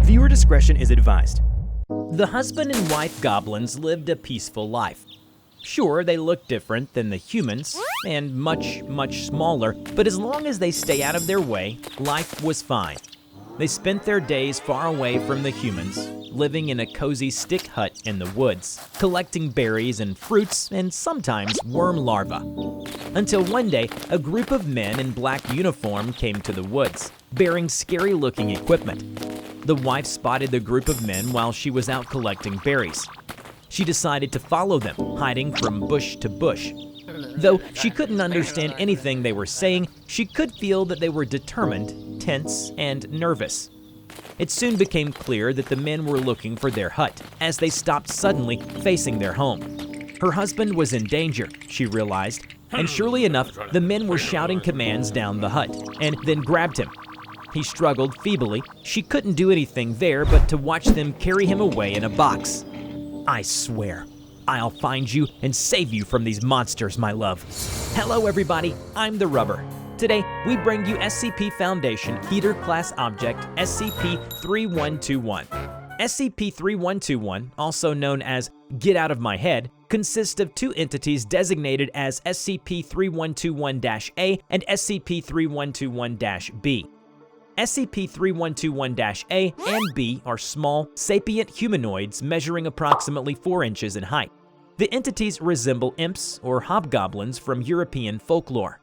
Viewer discretion is advised. The husband and wife goblins lived a peaceful life. Sure, they look different than the humans, and much, much smaller, but as long as they stay out of their way, life was fine. They spent their days far away from the humans, living in a cozy stick hut in the woods, collecting berries and fruits, and sometimes worm larvae. Until one day, a group of men in black uniform came to the woods, bearing scary-looking equipment. The wife spotted the group of men while she was out collecting berries. She decided to follow them, hiding from bush to bush. Though she couldn't understand anything they were saying, she could feel that they were determined, tense, and nervous. It soon became clear that the men were looking for their hut, as they stopped suddenly, facing their home. Her husband was in danger, she realized, and surely enough, the men were shouting commands down the hut, and then grabbed him. He struggled feebly. She couldn't do anything there but to watch them carry him away in a box. I swear, I'll find you and save you from these monsters, my love. Hello everybody, I'm TheRubber. Today, we bring you SCP Foundation KETER Class Object SCP-3121. SCP-3121, also known as Get Out of My Head, consists of two entities designated as SCP-3121-A and SCP-3121-B. SCP-3121-A and B are small, sapient humanoids measuring approximately 4 inches in height. The entities resemble imps or hobgoblins from European folklore.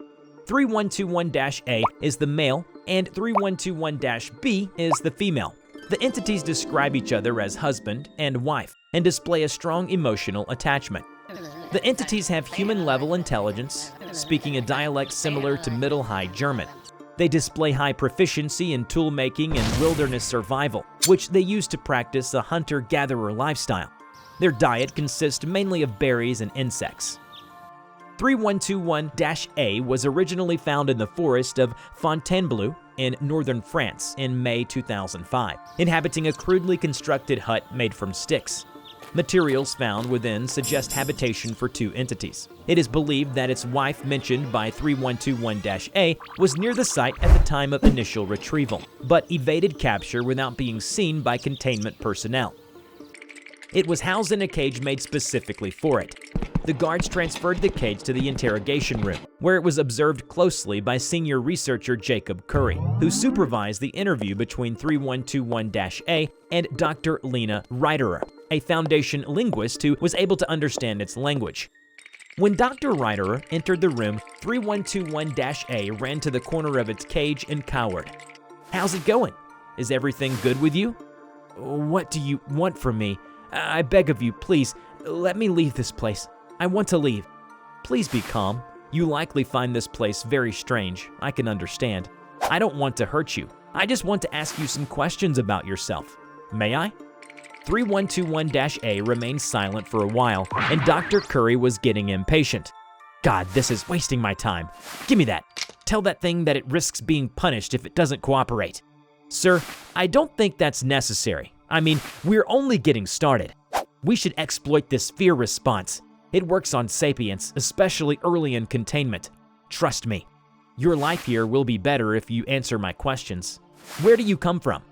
3121-A is the male, and 3121-B is the female. The entities describe each other as husband and wife, and display a strong emotional attachment. The entities have human-level intelligence, speaking a dialect similar to Middle High German. They display high proficiency in tool-making and wilderness survival, which they use to practice a hunter-gatherer lifestyle. Their diet consists mainly of berries and insects. 3121-A was originally found in the forest of Fontainebleau in northern France in May 2005, inhabiting a crudely constructed hut made from sticks. Materials found within suggest habitation for two entities. It is believed that its wife, mentioned by 3121-A, was near the site at the time of initial retrieval, but evaded capture without being seen by containment personnel. It was housed in a cage made specifically for it. The guards transferred the cage to the interrogation room, where it was observed closely by senior researcher Jacob Curry, who supervised the interview between 3121-A and Dr. Lena Reiterer, a Foundation linguist who was able to understand its language. When Dr. Reiterer entered the room, 3121-A ran to the corner of its cage and cowered. "How's it going? Is everything good with you? What do you want from me? I beg of you, please, let me leave this place. I want to leave. Please be calm. You likely find this place very strange. I can understand. I don't want to hurt you. I just want to ask you some questions about yourself. May I?" 3121-A remained silent for a while, and Dr. Curry was getting impatient. "God, this is wasting my time. Give me that. Tell that thing that it risks being punished if it doesn't cooperate." "Sir, I don't think that's necessary. I mean, we're only getting started. We should exploit this fear response. It works on sapients, especially early in containment. Trust me. Your life here will be better if you answer my questions. Where do you come from?"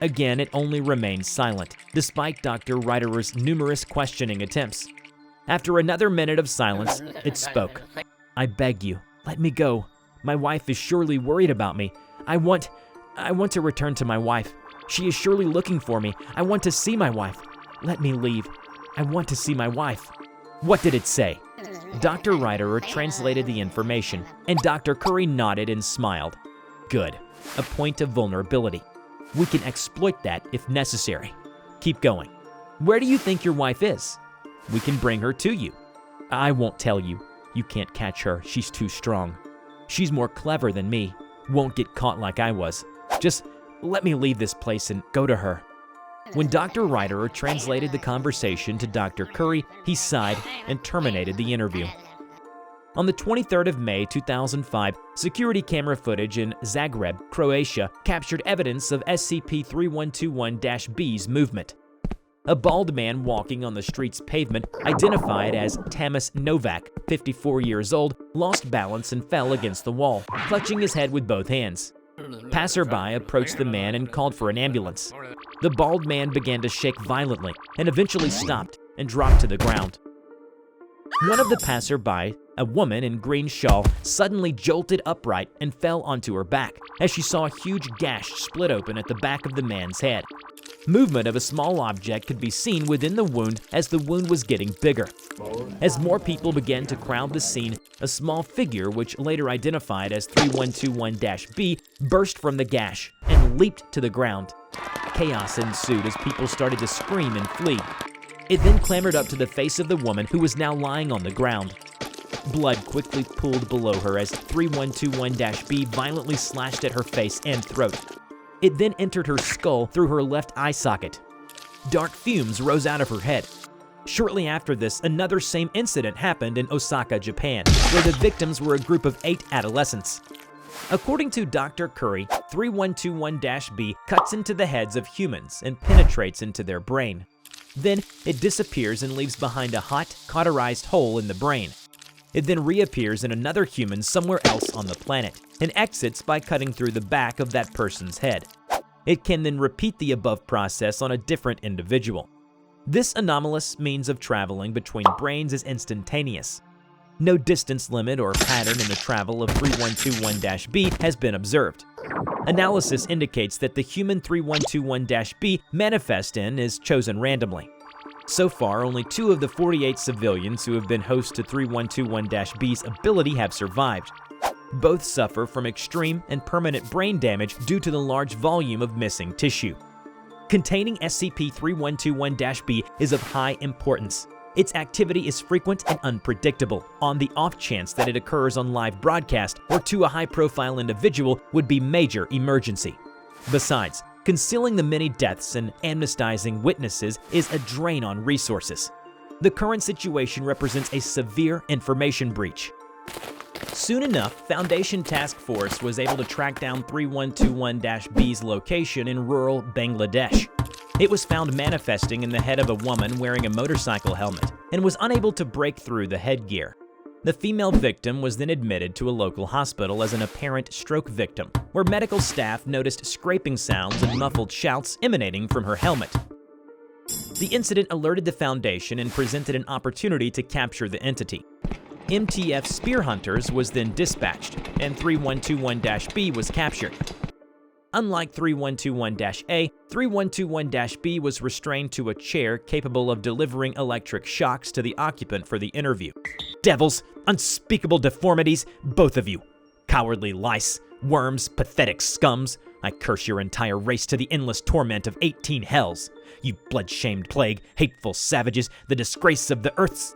Again, it only remained silent, despite Dr. Reiterer's numerous questioning attempts. After another minute of silence, it spoke. "I beg you, let me go. My wife is surely worried about me. I want to return to my wife. She is surely looking for me. I want to see my wife. Let me leave. I want to see my wife." "What did it say?" Dr. Reiterer translated the information, and Dr. Curry nodded and smiled. "Good. A point of vulnerability. We can exploit that if necessary. Keep going. Where do you think your wife is? We can bring her to you." "I won't tell you. You can't catch her. She's too strong. She's more clever than me. Won't get caught like I was. Just let me leave this place and go to her." When Dr. Reiterer translated the conversation to Dr. Curry, he sighed and terminated the interview. On the 23rd of May 2005, security camera footage in Zagreb, Croatia, captured evidence of SCP-3121-B's movement. A bald man walking on the street's pavement, identified as Tamas Novak, 54 years old, lost balance and fell against the wall, clutching his head with both hands. Passerby approached the man and called for an ambulance. The bald man began to shake violently and eventually stopped and dropped to the ground. One of the passerby, a woman in green shawl, suddenly jolted upright and fell onto her back as she saw a huge gash split open at the back of the man's head. Movement of a small object could be seen within the wound as the wound was getting bigger. As more people began to crowd the scene, a small figure, which later identified as 3121-B, burst from the gash and leaped to the ground. Chaos ensued as people started to scream and flee. It then clambered up to the face of the woman, who was now lying on the ground. Blood quickly pooled below her as 3121-B violently slashed at her face and throat. It then entered her skull through her left eye socket. Dark fumes rose out of her head. Shortly after this, another same incident happened in Osaka, Japan, where the victims were a group of 8 adolescents. According to Dr. Curry, 3121-B cuts into the heads of humans and penetrates into their brain. Then it disappears and leaves behind a hot, cauterized hole in the brain. It then reappears in another human somewhere else on the planet and exits by cutting through the back of that person's head. It can then repeat the above process on a different individual. This anomalous means of traveling between brains is instantaneous. No distance limit or pattern in the travel of 3121-B has been observed. Analysis indicates that the human 3121-B manifest in is chosen randomly. So far, only 2 of the 48 civilians who have been host to 3121-B's ability have survived. Both suffer from extreme and permanent brain damage due to the large volume of missing tissue. Containing SCP-3121-B is of high importance. Its activity is frequent and unpredictable. On the off chance that it occurs on live broadcast or to a high-profile individual would be major emergency. Besides, concealing the many deaths and amnestizing witnesses is a drain on resources. The current situation represents a severe information breach. Soon enough, Foundation Task Force was able to track down 3121-B's location in rural Bangladesh. It was found manifesting in the head of a woman wearing a motorcycle helmet and was unable to break through the headgear. The female victim was then admitted to a local hospital as an apparent stroke victim, where medical staff noticed scraping sounds and muffled shouts emanating from her helmet. The incident alerted the Foundation and presented an opportunity to capture the entity. MTF Spear Hunters was then dispatched, and 3121-B was captured. Unlike 3121-A, 3121-B was restrained to a chair capable of delivering electric shocks to the occupant for the interview. Devils, unspeakable deformities, both of you. Cowardly lice, worms, pathetic scums. I curse your entire race to the endless torment of 18 hells. You blood-shamed plague, hateful savages, the disgrace of the earth's...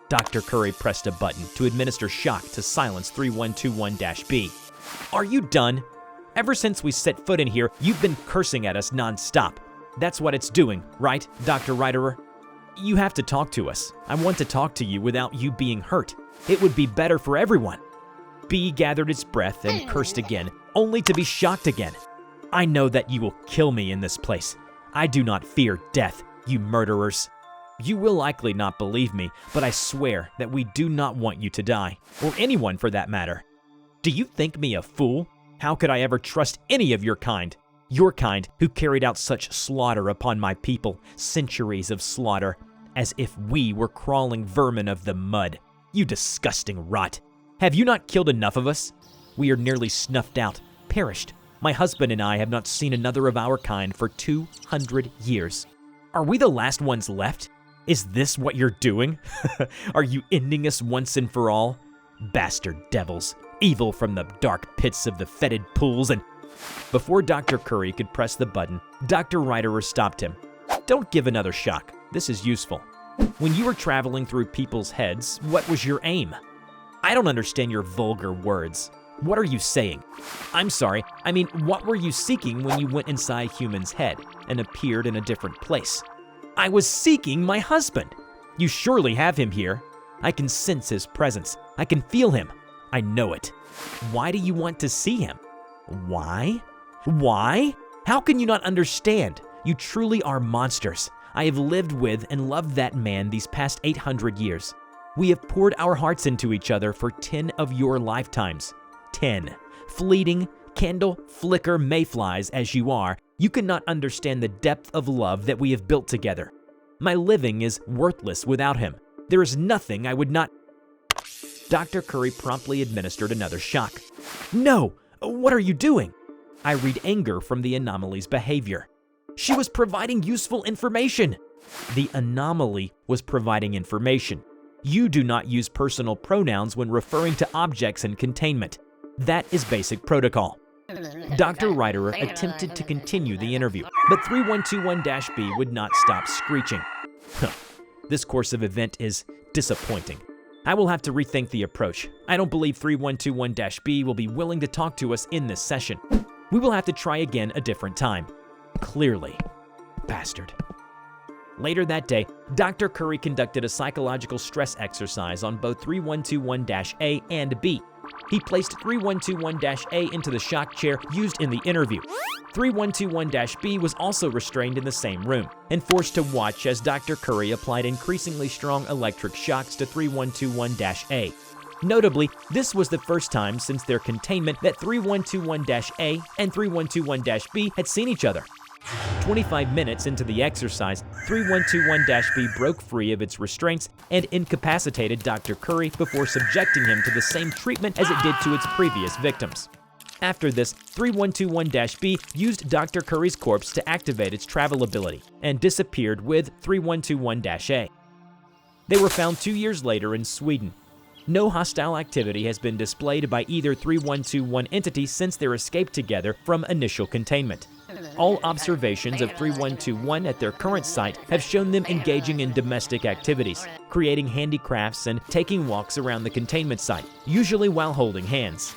Dr. Curry pressed a button to administer shock to silence 3121-B. Are you done? Ever since we set foot in here, you've been cursing at us non-stop. That's what it's doing, right, Dr. Reiterer? You have to talk to us. I want to talk to you without you being hurt. It would be better for everyone. B gathered its breath and cursed again, only to be shocked again. I know that you will kill me in this place. I do not fear death, you murderers. You will likely not believe me, but I swear that we do not want you to die, or anyone for that matter. Do you think me a fool? How could I ever trust any of your kind? Your kind who carried out such slaughter upon my people, centuries of slaughter, as if we were crawling vermin of the mud. You disgusting rot. Have you not killed enough of us? We are nearly snuffed out, perished. My husband and I have not seen another of our kind for 200 years. Are we the last ones left? Is this what you're doing? Are you ending us once and for all? Bastard devils, evil from the dark pits of the fetid pools and... Before Dr. Curry could press the button, Dr. Reiterer stopped him. Don't give another shock. This is useful. When you were traveling through people's heads, what was your aim? I don't understand your vulgar words. What are you saying? I'm sorry, I mean, what were you seeking when you went inside human's head and appeared in a different place? I was seeking my husband. You surely have him here. I can sense his presence. I can feel him. I know it. Why do you want to see him? Why? Why? How can you not understand? You truly are monsters. I have lived with and loved that man these past 800 years. We have poured our hearts into each other for 10 of your lifetimes. 10. Fleeting, Candle, flicker, mayflies as you are, you cannot understand the depth of love that we have built together. My living is worthless without him. There is nothing I would not. Dr. Curry promptly administered another shock. No! What are you doing? I read anger from the anomaly's behavior. She was providing useful information. The anomaly was providing information. You do not use personal pronouns when referring to objects in containment. That is basic protocol. Dr. Ryderer attempted to continue the interview, but 3121-B would not stop screeching. This course of event is disappointing. I will have to rethink the approach. I don't believe 3121-B will be willing to talk to us in this session. We will have to try again a different time. Clearly. Bastard. Later that day, Dr. Curry conducted a psychological stress exercise on both 3121-A and B. He placed 3121-A into the shock chair used in the interview. 3121-B was also restrained in the same room and forced to watch as Dr. Curry applied increasingly strong electric shocks to 3121-A. Notably, this was the first time since their containment that 3121-A and 3121-B had seen each other. 25 minutes into the exercise, 3121-B broke free of its restraints and incapacitated Dr. Curry before subjecting him to the same treatment as it did to its previous victims. After this, 3121-B used Dr. Curry's corpse to activate its travel ability and disappeared with 3121-A. They were found 2 years later in Sweden. No hostile activity has been displayed by either 3121 entity since their escape together from initial containment. All observations of 3121 at their current site have shown them engaging in domestic activities, creating handicrafts and taking walks around the containment site, usually while holding hands.